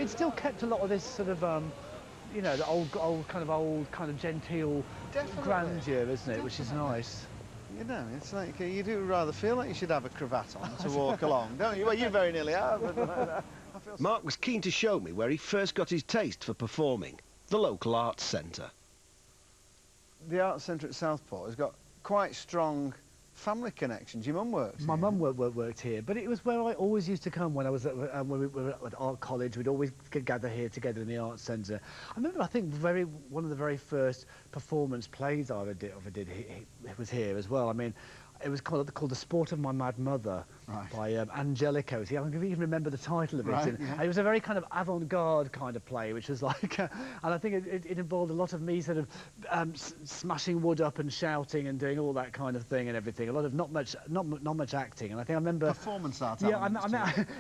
it still kept a lot of this sort of, you know, the old kind of genteel grandeur, isn't it? Which is nice. You know, it's like you do rather feel like you should have a cravat on to walk along, don't you? Well, you very nearly have. But Marc was keen to show me where he first got his taste for performing, the local arts centre. The arts centre at Southport has got quite strong family connections. Your mum works here? My mum worked here, but it was where I always used to come when I was when we were at art college. We'd always gather here together in the arts centre. I remember, I think, one of the very first performance plays I ever did was here as well. I mean, it was called The Sport of My Mad Mother, right, by Angelico. See, I can even remember the title of it. Right, and yeah. It was a very kind of avant-garde kind of play, which was like, and I think it involved a lot of me sort of smashing wood up and shouting and doing all that kind of thing and everything. A lot of not much acting. And I think I remember performance art. Yeah,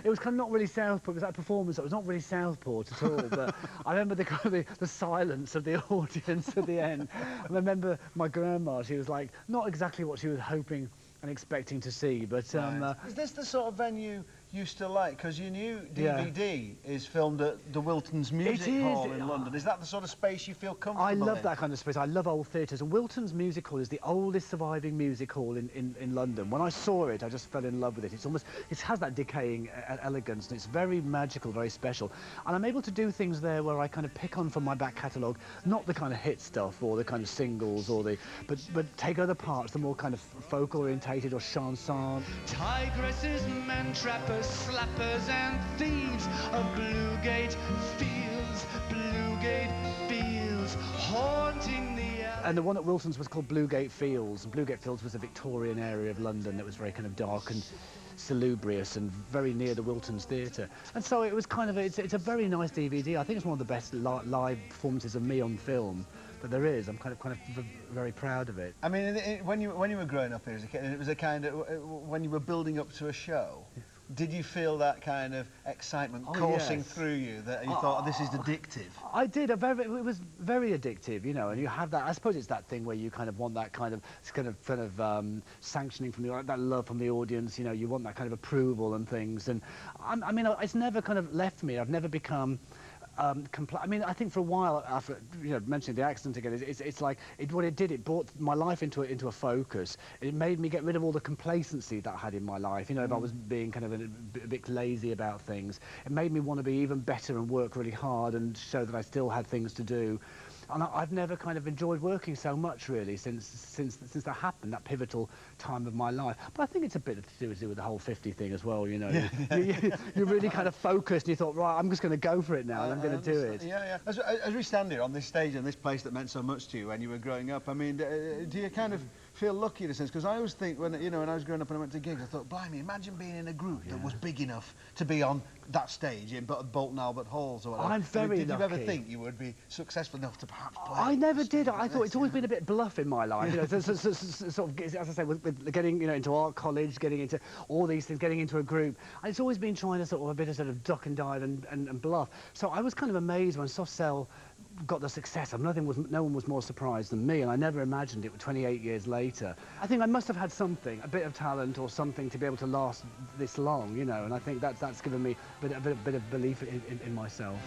it was kind of not really Southport. It was that performance. It was not really Southport at all. But I remember the silence of the audience at the end. And I remember my grandma. She was like, not exactly what she was hoping and expecting to see, but right. Is this the sort of venue you still like? Because your new DVD is filmed at the Wilton's Music Hall in London. Is that the sort of space you feel comfortable in? I love that kind of space. I love old theatres, and Wilton's Music Hall is the oldest surviving music hall in London. When I saw it, I just fell in love with it. It has that decaying elegance, and it's very magical, very special. And I'm able to do things there where I kind of pick on from my back catalogue, not the kind of hit stuff or the kind of singles but take other parts, the more kind of folk orientated or chanson. Tigresses, men trappers, slappers and thieves of Bluegate Fields, haunting the air. And the one at Wilton's was called Bluegate Fields. And Bluegate Fields was a Victorian area of London that was very kind of dark and salubrious and very near the Wilton's Theatre. And so it was kind of, it's a very nice DVD. I think it's one of the best live performances of me on film that there is. I'm kind of very proud of it. I mean, when you were growing up here as a kid, and it was a kind of, when you were building up to a show, did you feel that kind of excitement coursing through you, that you thought, this is addictive? I did. It was very addictive, you know, and you have that, I suppose it's that thing where you kind of want that kind of sanctioning from that love from the audience, you know, you want that kind of approval and things. And I mean, it's never kind of left me. I've never become I mean, I think for a while after, you know, mentioning the accident again, it's like what it did. It brought my life into a focus. It made me get rid of all the complacency that I had in my life. You know, if I was being kind of a bit lazy about things, it made me want to be even better and work really hard and show that I still had things to do. And I've never kind of enjoyed working so much, really, since that happened, that pivotal time of my life. But I think it's a bit to do with the whole 50 thing as well, you know. Yeah. You're really kind of focused, and you thought, right, I'm just going to go for it now, and I'm going to do it. Yeah, yeah. As we stand here on this stage in this place that meant so much to you when you were growing up, I mean, do you kind of feel lucky in a sense? Because I always think, when I was growing up and I went to gigs, I thought, blimey, imagine being in a group that was big enough to be on that stage in Bolton Albert Halls or whatever. I'm very lucky. Did you ever think you would be successful enough to perhaps play? I never did. I thought it's always been a bit bluff in my life. You know, sort of, as I say, with getting, you know, into art college, getting into all these things, getting into a group. And it's always been trying to sort of duck and dive and bluff. So I was kind of amazed when Soft Cell got the success. I mean, no one was more surprised than me, and I never imagined it 28 years later. I think I must have had something, a bit of talent or something to be able to last this long, you know, and I think that's given me a bit of belief in myself.